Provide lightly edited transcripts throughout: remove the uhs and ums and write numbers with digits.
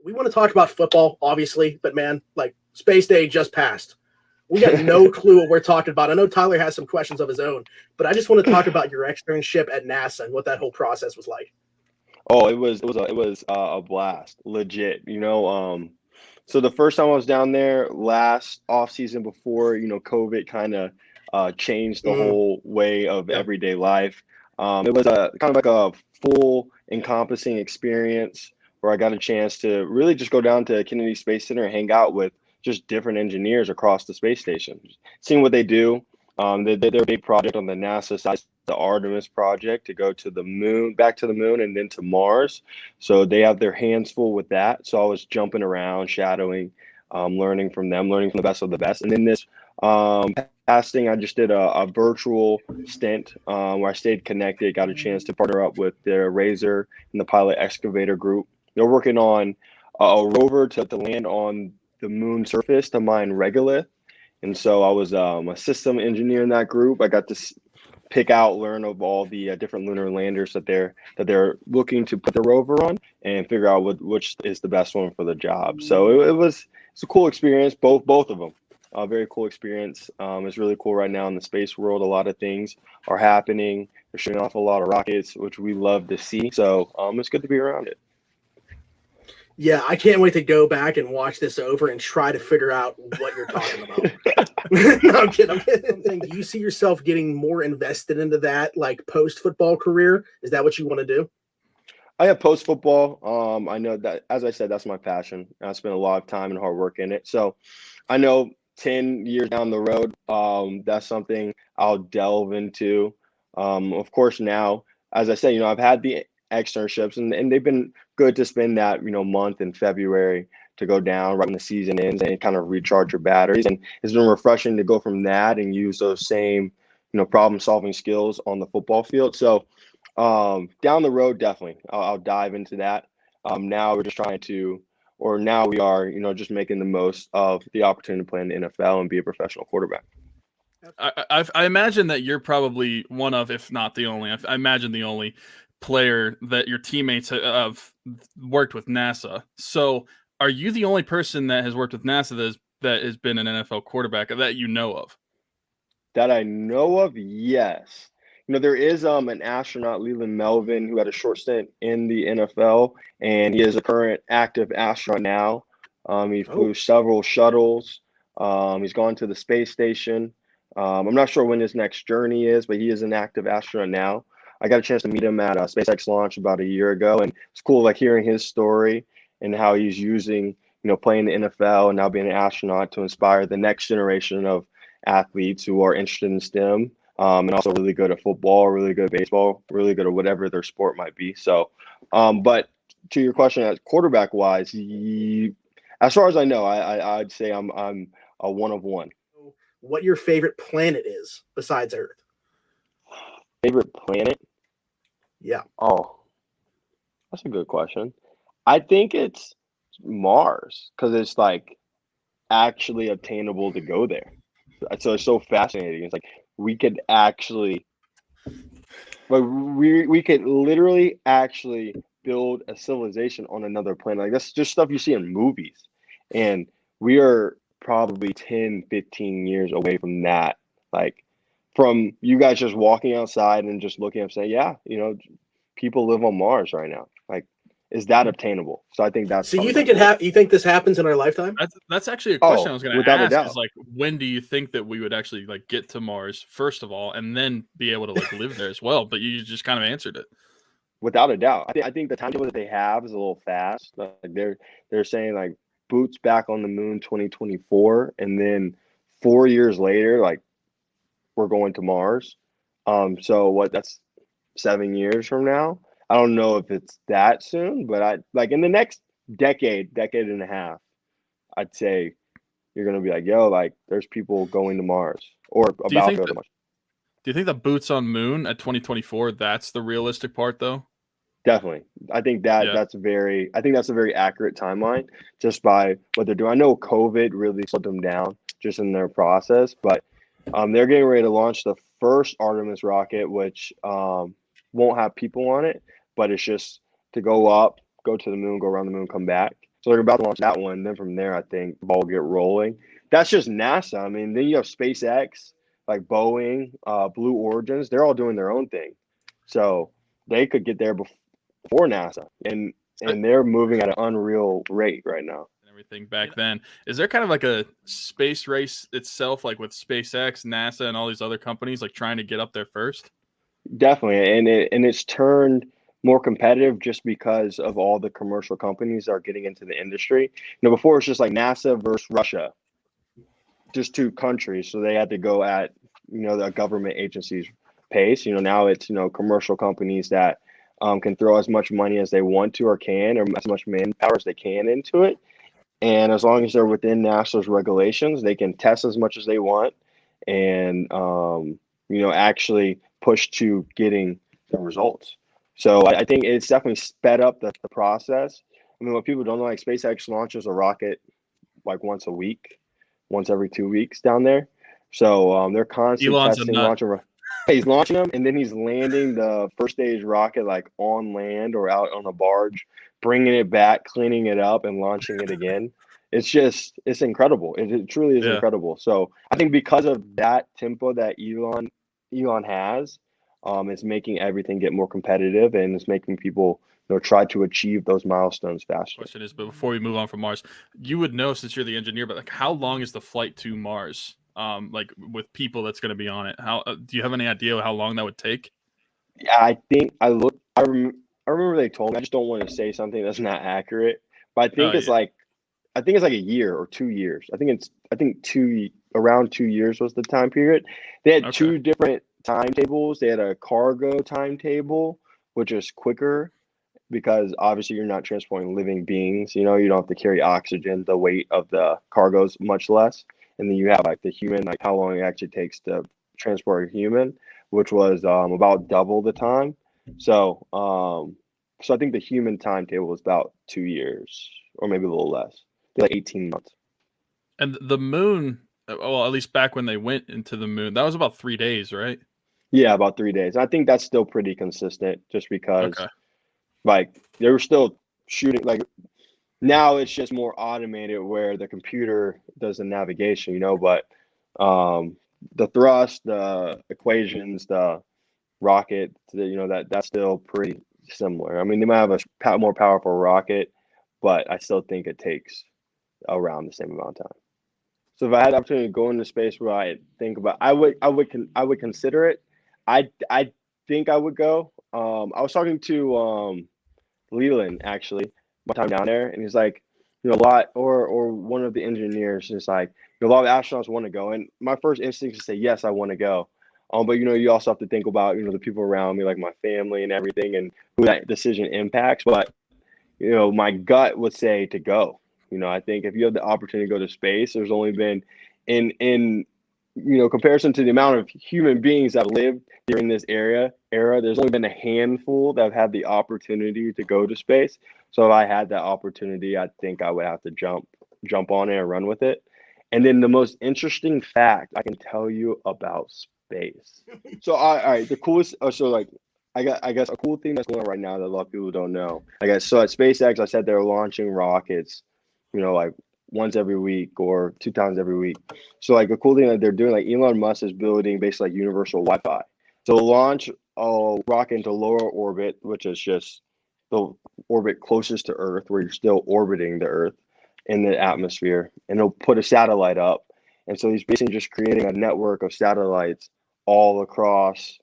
we want to talk about football, obviously, but man, like Space Day just passed. We got no clue what we're talking about. I know Tyler has some questions of his own, but I just want to talk about your externship at NASA and what that whole process was like. Oh, it was a blast, legit. So the first time I was down there last off season before COVID kind of changed the Mm, whole way of yeah. everyday life. It was a kind of like a full encompassing experience where I got a chance to really just go down to Kennedy Space Center and hang out with just different engineers across the space station, seeing what they do. They did their big project on the NASA side, the Artemis project, to go to the moon, back to the moon, and then to Mars. So they have their hands full with that. So I was jumping around, shadowing, learning from them, learning from the best of the best. And then this casting, I just did a virtual stint where I stayed connected, got a chance to partner up with the Razor and the Pilot Excavator group. They're working on a rover to land on the moon surface to mine regolith. And so I was a system engineer in that group. I got to pick out, learn of all the different lunar landers that they're looking to put the rover on, and figure out which is the best one for the job. So it's a cool experience. Both of them, very cool experience. It's really cool right now in the space world. A lot of things are happening. They're shooting off a lot of rockets, which we love to see. So it's good to be around it. Yeah, I can't wait to go back and watch this over and try to figure out what you're talking about. No, I'm kidding. I'm kidding. Do you see yourself getting more invested into that, like post football career? Is that what you want to do? I have post football. I know that, as I said, that's my passion. I spent a lot of time and hard work in it. So I know 10 years down the road, that's something I'll delve into. Of course, now, as I said, I've had the externships, and they've been good to spend that, month in February to go down right when the season ends and kind of recharge your batteries. And it's been refreshing to go from that and use those same, problem solving skills on the football field. So down the road, definitely, I'll dive into that. Now we're just trying to, or now we are, just making the most of the opportunity to play in the NFL and be a professional quarterback. I imagine that you're probably one of, if not the only, I imagine the only player that your teammates have worked with NASA. So, are you the only person that has worked with NASA that has been an NFL quarterback that you know of? That I know of, yes. There is an astronaut, Leland Melvin, who had a short stint in the NFL, and he is a current active astronaut now. He Oh, flew several shuttles. He's gone to the space station. I'm not sure when his next journey is, but he is an active astronaut now. I got a chance to meet him at a SpaceX launch about a year ago, and it's cool, like hearing his story and how he's using, playing the NFL and now being an astronaut to inspire the next generation of athletes who are interested in STEM, and also really good at football, really good at baseball, really good at whatever their sport might be. So, but to your question, as quarterback wise, as far as I know, I'd say I'm a one of one. what your favorite planet is besides Earth? Favorite planet? Yeah. Oh, that's a good question. I think it's Mars because it's like actually obtainable to go there. So it's so fascinating. It's like we could actually, like we could literally actually build a civilization on another planet. Like that's just stuff you see in movies, and we are probably 10, 15 years away from that. Like from you guys just walking outside and just looking up, saying, "Yeah, people live on Mars right now." Like, is that obtainable? So I think that's So you probably my think it favorite. you think this happens in our lifetime? That's actually a question I Oh, was going to without a ask. Is doubt. like, when do you think that we would actually like get to Mars first of all, and then be able to like live there as well? But you just kind of answered it. Without a doubt. I think the timetable that they have is a little fast. Like they're saying like boots back on the moon 2024, and then 4 years later, like we're going to Mars. So what? That's 7 years from now. I don't know if it's that soon, but I like in the next decade and a half, I'd say you're gonna be like, yo, like there's people going to Mars or Do you about to think go to that Mars. Do you think the boots on moon at 2024, that's the realistic part though? Definitely. Yeah. I think that's a very accurate timeline just by what they're doing. I know COVID really slowed them down just in their process, but they're getting ready to launch the first Artemis rocket, which won't have people on it, but it's just to go up, go to the moon, go around the moon, come back. So they're about to launch that one. Then from there, I think the ball will get rolling. That's just NASA. I mean, then you have SpaceX, like Boeing, Blue Origins. They're all doing their own thing. So they could get there before NASA. And they're moving at an unreal rate right now. Everything back then. Is there kind of like a space race itself, like with SpaceX, NASA, and all these other companies, like trying to get up there first? Definitely, and it's turned more competitive just because of all the commercial companies that are getting into the industry. Before it's just like NASA versus Russia, just two countries, so they had to go at the government agencies' pace. Now it's commercial companies that can throw as much money as they want to or can, or as much manpower as they can into it. And as long as they're within NASA's regulations, they can test as much as they want and, actually push to getting the results. So I think it's definitely sped up the process. I mean, what people don't know, like SpaceX launches a rocket like once a week, once every 2 weeks down there. So they're constantly Elon's testing, launching. He's launching them, and then he's landing the first stage rocket like on land or out on a barge, bringing it back, cleaning it up, and launching it again. It's incredible. It truly is incredible. So I think because of that tempo that Elon has, it's making everything get more competitive, and it's making people try to achieve those milestones faster. Question is, but before we move on from Mars, you would know since you're the engineer, but like how long is the flight to Mars? Like with people that's going to be on it, how do you have any idea how long that would take? Yeah, I think I remember they told me. I just don't want to say something that's not accurate, but I think it's like a year or 2 years. I think around 2 years was the time period. They had two different timetables. They had a cargo timetable, which is quicker because obviously you're not transporting living beings. You don't have to carry oxygen. The weight of the cargo is much less. And then you have like the human, like how long it actually takes to transport a human, which was about double the time. So I think the human timetable was about 2 years or maybe a little less, like 18 months. And the moon, well, at least back when they went into the moon, that was about 3 days, right? Yeah, about 3 days. I think that's still pretty consistent just because like they were still shooting, like now it's just more automated where the computer does the navigation, but the thrust, the equations, the rocket, that's still pretty similar. I mean, they might have a more powerful rocket, but I still think it takes around the same amount of time. So if I had the opportunity to go into space, where I think about, I would consider it. I think I would go. I was talking to Leland actually one time down there, and he's like, a lot, or one of the engineers is like, a lot of astronauts want to go, and my first instinct is to say yes, I want to go. But you also have to think about the people around me, like my family and everything, and who that decision impacts. But my gut would say to go. I think if you have the opportunity to go to space, there's only been in comparison to the amount of human beings that have lived during this era, there's only been a handful that have had the opportunity to go to space. So if I had that opportunity, I think I would have to jump on it and run with it. And then the most interesting fact I can tell you about space. So all right, the coolest. I guess a cool thing that's going on right now that a lot of people don't know. I guess so at SpaceX, I said they're launching rockets, like once every week or 2 times every week. So like a cool thing that they're doing, like Elon Musk is building basically like universal Wi-Fi. So launch a rocket into lower orbit, which is just the orbit closest to Earth, where you're still orbiting the Earth in the atmosphere, and he'll put a satellite up. And so he's basically just creating a network of satellites all across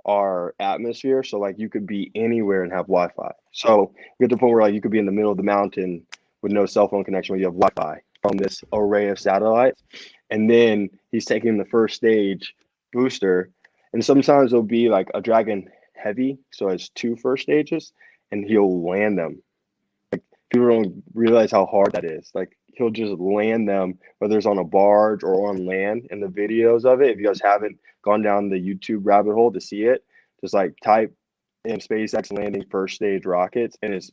our atmosphere. So like you could be anywhere and have Wi-Fi. So you get to the point where like you could be in the middle of the mountain with no cell phone connection, where you have Wi-Fi from this array of satellites. And then he's taking the first stage booster, and sometimes it'll be like a Dragon Heavy, so it's 2 first stages, and he'll land them. Like people don't realize how hard that is. Like he'll just land them, whether it's on a barge or on land. And the videos of it, if you guys haven't gone down the YouTube rabbit hole to see it, just like type in SpaceX landing first stage rockets, and it's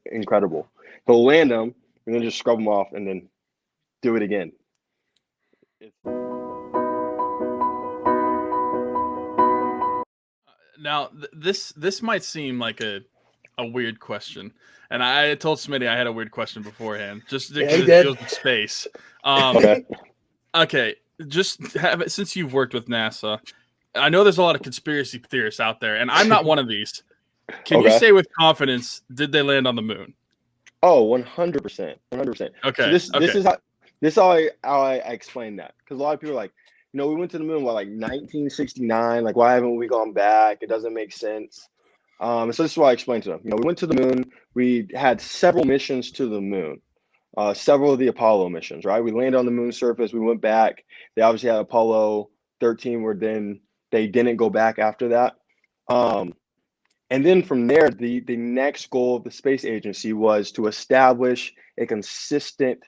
incredible. He'll land them and then just scrub them off and then do it again. Now, this might seem like a a weird question, and I told Smitty I had a weird question beforehand, just Yeah, because he it did. deals with space. Okay. Okay, since you've worked with NASA, I know there's a lot of conspiracy theorists out there, and I'm not one of these. Can you Okay. say with confidence, did they land on the moon? Oh, 100%. 100%. So Okay. this is how I explain that. Because a lot of people are like, we went to the moon, like 1969? Like, why haven't we gone back? It doesn't make sense. So this is what I explained to them. We went to the moon. We had several missions to the moon. Several of the Apollo missions, right? We landed on the moon surface. We went back. They obviously had Apollo 13, where then they didn't go back after that. And then from there, the next goal of the space agency was to establish a consistent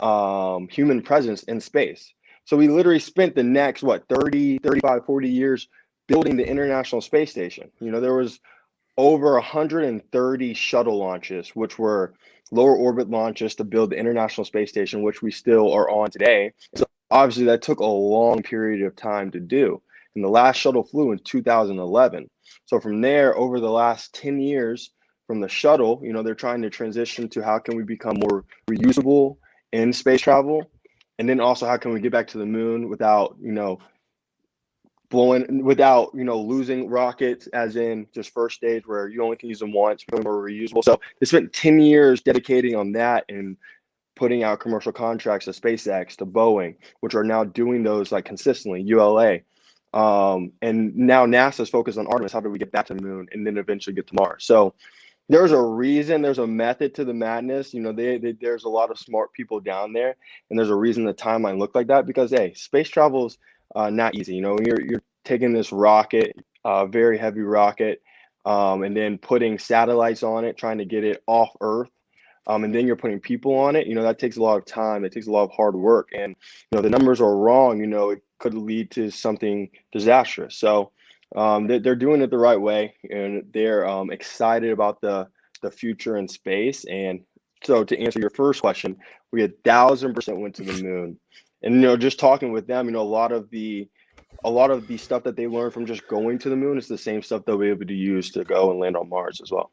human presence in space. So we literally spent the next, 30, 35, 40 years building the International Space Station. There was over 130 shuttle launches, which were lower orbit launches to build the International Space Station, which we still are on today. So obviously that took a long period of time to do. And the last shuttle flew in 2011. So from there, over the last 10 years from the shuttle, they're trying to transition to how can we become more reusable in space travel? And then also how can we get back to the moon without, losing rockets, as in just first stage where you only can use them once, becoming more reusable. So they spent 10 years dedicating on that and putting out commercial contracts to SpaceX, to Boeing, which are now doing those like consistently, ULA. And now NASA's focused on Artemis. How do we get back to the moon and then eventually get to Mars? So there's a reason, there's a method to the madness. There's a lot of smart people down there, and there's a reason the timeline looked like that, because space travel is not easy. You're taking this rocket, very heavy rocket, and then putting satellites on it, trying to get it off Earth. And then you're putting people on it. That takes a lot of time. It takes a lot of hard work. And, the numbers are wrong. It could lead to something disastrous. So they're doing it the right way. And they're excited about the future in space. And so to answer your first question, we 1,000% went to the moon. And, just talking with them, a lot of the stuff that they learned from just going to the moon is the same stuff they'll be able to use to go and land on Mars as well.